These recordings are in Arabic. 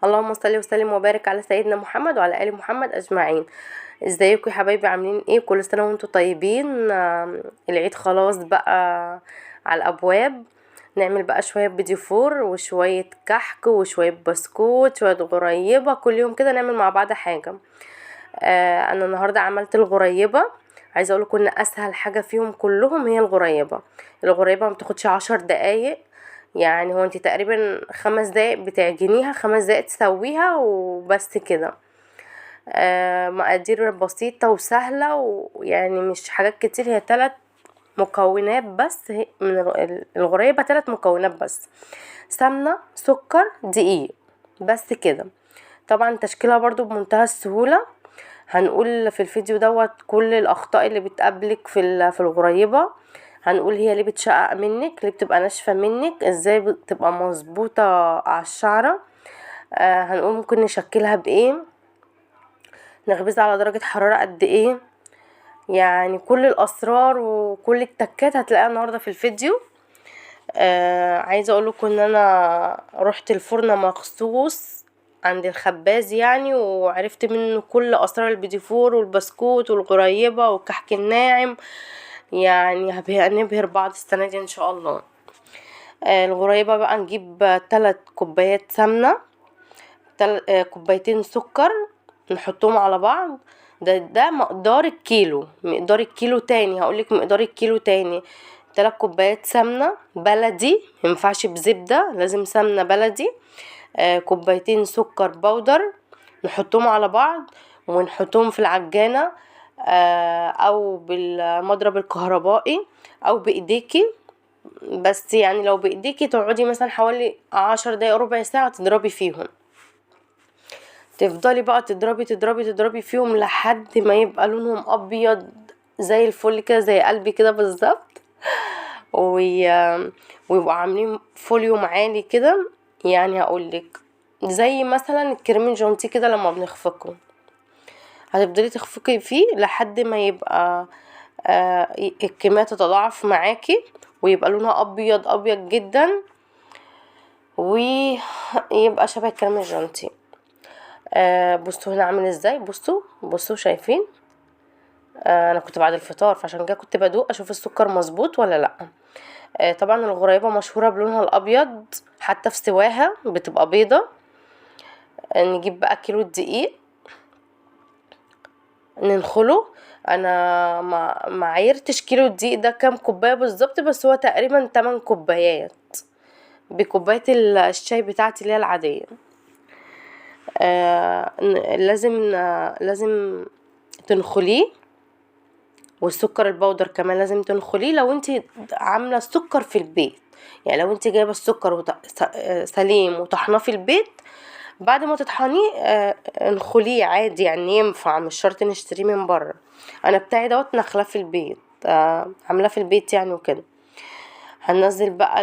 اللهم صل وسلم وبارك على سيدنا محمد وعلى ال محمد اجمعين. ازيكم يا حبايبي؟ عاملين ايه؟ كل سنه وانتم طيبين. العيد خلاص بقى على الابواب. نعمل بقى شويه فيديو فور وشويه كحك وشويه بسكوت شويه غريبه، كل يوم كده نعمل مع بعض حاجه. انا النهارده عملت الغريبه. عايزه اقول لكم ان اسهل حاجه فيهم كلهم هي الغريبه. الغريبه ما بتاخدش 10 دقايق، يعني هو انت تقريبا 5 دقايق بتعجنيها، 5 دقايق تسويها وبس كده. مقادير بسيطة وسهلة، ويعني مش حاجات كتير، هي 3 مكونات بس. من الغريبة 3 مكونات بس: سمنة، سكر، دقيق، بس كده. طبعا تشكيلها برضو بمنتهى السهولة. هنقول في الفيديو دوت كل الاخطاء اللي بتقابلك في الغريبة. هنقول هي ليه بتشقق منك، ليه بتبقى ناشفة منك، ازاي بتبقى مظبوطة على الشعرة. هنقول ممكن نشكلها بايه، نخبزها على درجة حرارة قد ايه. يعني كل الاسرار وكل التكات هتلاقيها النهاردة في الفيديو. عايزة اقولكم ان انا رحت الفرن مخصوص عند الخباز يعني، وعرفت منه كل اسرار البيديفور والبسكوت والغريبة والكحك الناعم. يعني هنبهر بعض السنة دي ان شاء الله. الغريبة بقى نجيب 3 كوبايات سمنة، 2 كوبايتين سكر، نحطهم على بعض. ده مقدار الكيلو. مقدار الكيلو تاني، هقولك مقدار الكيلو تاني: 3 كوبايات سمنة بلدي، مينفعش بزبدة، لازم سمنة بلدي. كوبايتين سكر بودر، نحطهم على بعض ونحطهم في العجانة، او بالمضرب الكهربائي او بايديكي. بس يعني لو بايديكي تقعدي مثلا حوالي 10 دقايق ربع ساعة تضربي فيهم. تفضلي بقى تضربي تضربي تضربي فيهم لحد ما يبقى لونهم ابيض زي الفل كده، زي قلبي كده بالظبط. ويبقوا عاملين فوليوم عالي كده. يعني هقولك زي مثلا الكريم الجانتيه كده لما بنخفقه، هتفضلي تخفقي فيه لحد ما يبقى الكمية تتضاعف معاكي ويبقى لونها ابيض ابيض جدا، ويبقى شبه الكريم الجانتيه. بصوا هنا عامل ازاي، بصوا شايفين. انا كنت بعد الفطار، فعشان كده كنت بدوق اشوف السكر مظبوط ولا لا. طبعا الغريبه مشهوره بلونها الابيض، حتى في سواها بتبقى بيضه. نجيب بقى كيلو الدقيق ننخله. انا ما عيرتش كيلو الدقيق ده كام كوبايه بالظبط، بس هو تقريبا 8 كوبايات بكوبايه الشاي بتاعتي اللي هي العاديه. لازم تنخليه، والسكر البودر كمان لازم تنخليه لو انت عامله السكر في البيت. يعني لو انت جايبه السكر سليم وطحناه في البيت، بعد ما تطحنيه انخليه عادي، يعني ينفع، مش شرط نشتريه من بره. انا بتاعي دوت نخلاه في البيت، عاملاه في البيت يعني وكده. هننزل بقى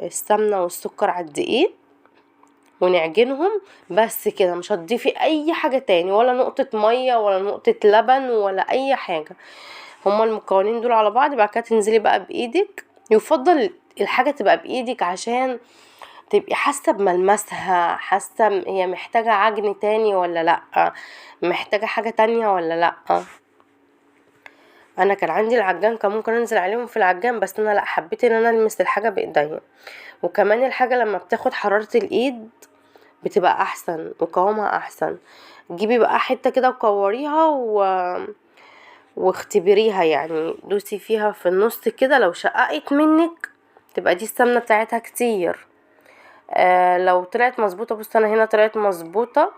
السمنه والسكر على الدقيق ونعجنهم بس كده. مش هتضيفي اي حاجه تاني، ولا نقطه ميه ولا نقطه لبن ولا اي حاجه. هما المكونين دول على بعض. بعد كده تنزلي بقى بايدك، يفضل الحاجه تبقى بايدك عشان تبقي حاسه بملمسها، حاسه هي محتاجه عجن تاني ولا لا، محتاجه حاجه تانية ولا لا. انا كان عندي العجان، كان ممكن انزل عليهم في العجان، بس انا لا، حبيت ان انا المس الحاجه بايديا. وكمان الحاجه لما بتاخد حراره الايد بتبقى احسن وقوامها احسن. جيبي بقى حته كده وكوريها واختبريها، يعني دوسي فيها في النص كده، لو شققت منك تبقى دي السمنه بتاعتها كتير. لو طلعت مظبوطه، بص انا هنا طلعت مظبوطه.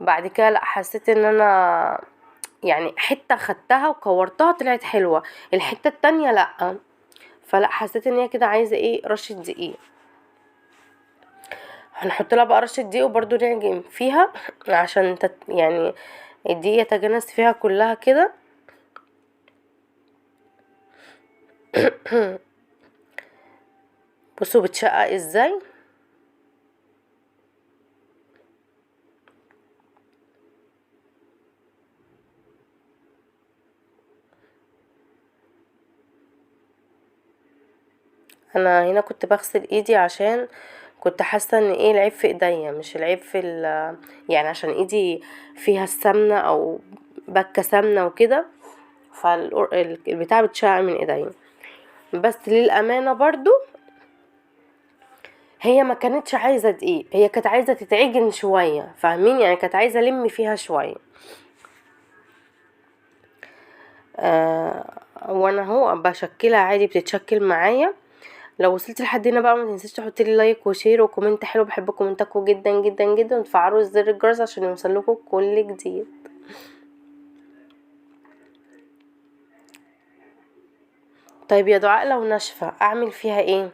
بعد كده لا، حسيت ان انا يعني حته خدتها وكورتها طلعت حلوه، الحته التانية لا. فلا، حسيت ان هي كده عايزه ايه، رشه دقيق. هنحط لها بقى رشه دقيق وبرده نعجن فيها عشان يعني الدقيق يتجانس فيها كلها كده. بصوا بتشقق ازاي. انا هنا كنت بغسل ايدي عشان كنت حاسه ان ايه العيب في ايديا مش العيب في يعني عشان ايدي فيها السمنه او بكه سمنه وكده، فالبتاع بتشع من ايديا. بس للامانه برضو هي ما كانتش عايزه دقيق، هي كانت عايزه تتعجن شويه، فاهمين؟ يعني كانت عايزه الم فيها شويه. وانا اهو بشكلها عادي، بتتشكل معايا. لو وصلت لحد هنا بقى ما تنسيش تحطي لي لايك وشير وكومنت حلو، بحب كومنتاتكم جدا جدا جدا، وتفعلوا زر الجرس عشان يوصلكم كل جديد. طيب يا دعاء، لو ناشفه اعمل فيها ايه؟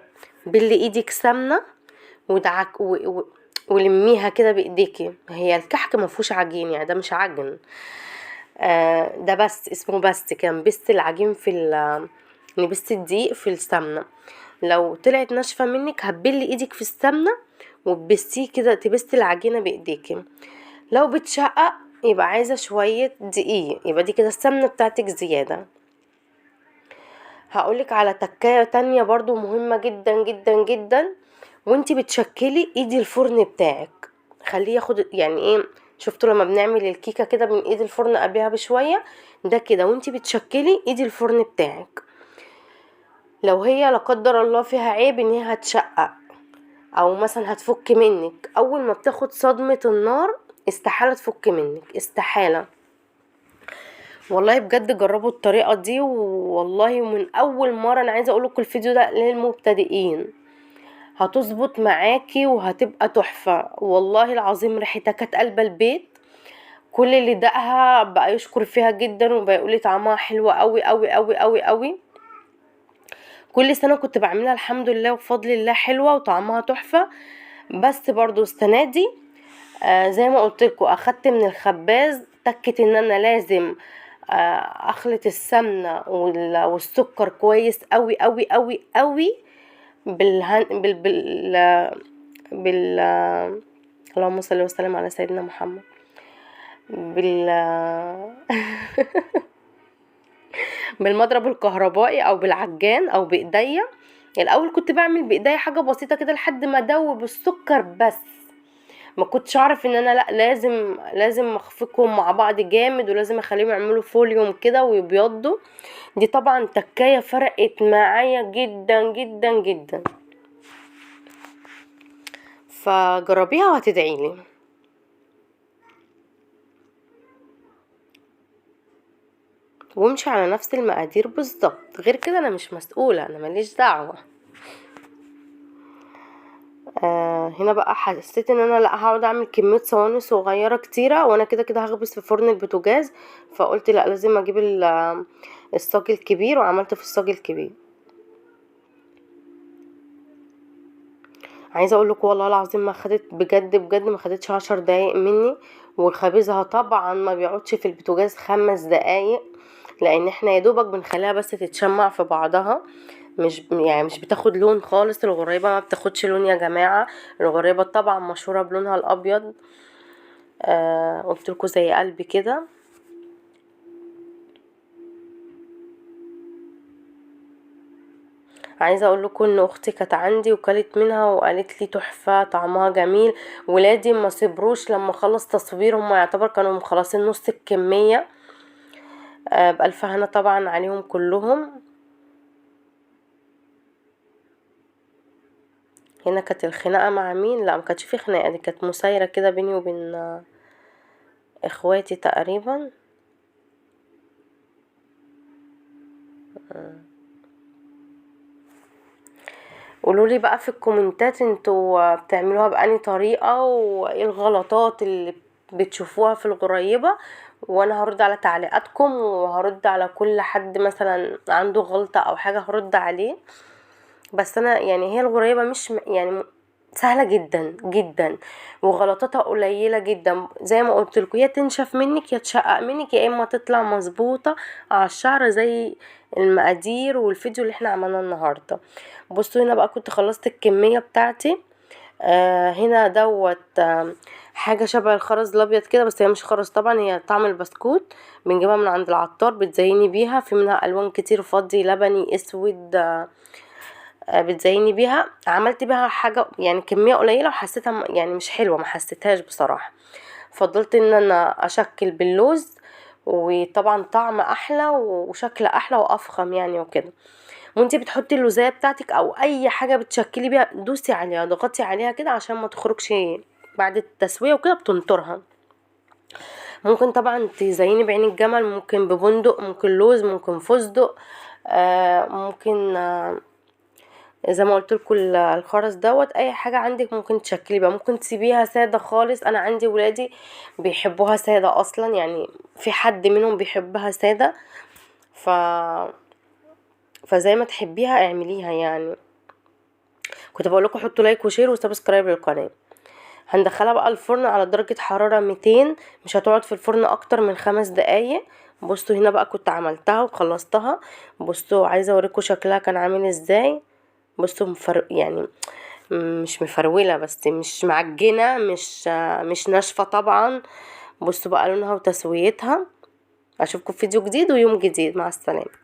بلي ايدك سمنه ودعك ولميها كده بايديكي. هي الكحك ما فيهوش عجين، يعني ده مش عجن، ده بس اسمه بس كان بس العجين في نبست الدقيق في السمنه. لو طلعت ناشفه منك هتبلي ايدك في السمنه وتبستيه كده، تبستي العجينه بايديكي. لو بتشقق يبقى عايزه شويه دقيق، يبقى دي كده السمنه بتاعتك زياده. هقولك على تكايه تانية برضو مهمه جدا جدا جدا. وانتي بتشكلي ايدي الفرن بتاعك خليه ياخد يعني ايه، شفتوا لما بنعمل الكيكه كده من ايد الفرن قبلها بشويه، ده كده وانتي بتشكلي ايدي الفرن بتاعك. لو هي لا قدر الله فيها عيب ان هي هتشقق او مثلا هتفك منك، اول ما بتاخد صدمه النار استحاله تفك منك، استحاله. والله بجد جربوا الطريقه دي، والله من اول مره انا عايزه اقولكم الفيديو ده للمبتدئين، هتظبط معاكي وهتبقى تحفه. والله العظيم ريحتها كانت قلب البيت، كل اللي دقها بقى يشكر فيها جدا وبيقولي طعمها حلو قوي قوي قوي قوي قوي. كل سنه كنت بعملها الحمد لله وبفضل الله حلوه وطعمها تحفه. بس برضو السنه دي زي ما قلت لكم اخدت من الخباز تكت ان انا لازم اخلط السمنه والسكر كويس قوي قوي قوي قوي بال اللهم صل وسلم على سيدنا محمد بالمضرب الكهربائي او بالعجان او بايديا. الاول كنت بعمل بايديا حاجه بسيطه كده لحد ما ادوب السكر، بس ما كنتش اعرف ان انا لا لازم اخفقهم مع بعض جامد، ولازم اخليهم يعملوا فوليوم كده ويبيضوا. دي طبعا تكايه فرقت معايا جدا جدا جدا، فجربيها وهتدعيلي. وامشي على نفس المقادير بالظبط، غير كده انا مش مسؤوله، انا ماليش دعوه. هنا بقى حسيت ان انا لا هقعد اعمل كميه صواني صغيره كتيره، وانا كده كده هخبز في فرن البوتاجاز، فقلت لا لازم اجيب الصاج الكبير، وعملت في الصاج الكبير. عايزه اقول لكم والله العظيم ما خدت بجد بجد ما خدتش 10 دقايق مني. وخبزها طبعا ما بيقعدش في البوتاجاز 5 دقايق، لان احنا يا دوبك بنخليها بس تتشمع في بعضها، مش بتاخد لون خالص. الغريبه ما بتاخدش لون يا جماعه، الغريبه طبعا مشهوره بلونها الابيض. قلت لكم زي قلبي كده. عايزه اقول لكم ان اختي كانت عندي وكلت منها وقالت لي تحفه طعمها جميل. ولادي ما صبروش لما خلص تصوير، هم يعتبر كانوا مخلصين نص الكميه. بألف هنا طبعا عليهم كلهم. هنا كانت الخناقه مع مين؟ لا ما كانتش في خناقه، دي كانت مسايره كده بيني وبين اخواتي تقريبا. قولولي بقى في الكومنتات انتوا بتعملوها بأني طريقة، وايه الغلطات اللي بتشوفوها في الغريبة، وانا هرد على تعليقاتكم، وهرد على كل حد مثلا عنده غلطة او حاجة هرد عليه. بس انا يعني هي الغريبة مش يعني سهلة جدا جدا، وغلطاتها قليلة جدا. زي ما قلت لكم، يا تنشف منك يا تشقق منك، يا اما تطلع مظبوطة على الشعر زي المقادير والفيديو اللي احنا عملناه النهاردة. بصوا هنا بقى كنت خلصت الكمية بتاعتي. هنا دوت حاجة شبه الخرز الابيض كده، بس هي مش خرز طبعا، هي طعم البسكوت، بنجيبها من عند العطار بتزيني بيها، في منها الوان كتير، فضي، لبني، اسود، بتزيني بيها. عملت بيها حاجة يعني كمية قليلة وحسيتها يعني مش حلوة، ما حسيتهاش بصراحة. فضلت ان انا اشكل باللوز، وطبعا طعم احلى وشكل احلى وافخم يعني وكده. وانتي بتحطي اللوزية بتاعتك او اي حاجة بتشكلي بيها، دوسي عليها ضغطي عليها كده عشان ما تخرجش بعد التسوية وكده، بتنطرها. ممكن طبعا تزيني بعين الجمل، ممكن ببندق، ممكن لوز، ممكن فستق، ممكن زي ما قلت لكم الخرز دوت. اي حاجه عندك ممكن تشكلي بقى، ممكن تسيبيها ساده خالص. انا عندي ولادي بيحبوها ساده اصلا، يعني في حد منهم بيحبها ساده. ف فزي ما تحبيها اعمليها يعني. كنت بقول لكم حطوا لايك وشير وسبسكرايب للقناه. هندخلها بقى الفرن على درجه حراره 200، مش هتقعد في الفرن اكتر من 5 دقايق. بصوا هنا بقى كنت عملتها وخلصتها. بصوا عايزه اوريكم شكلها كان عامل ازاي. بصوا يعني مش مفرولة، بس مش معجنة، مش ناشفة طبعا. بصوا بقى لونها وتسويتها. اشوفكم في فيديو جديد ويوم جديد، مع السلامة.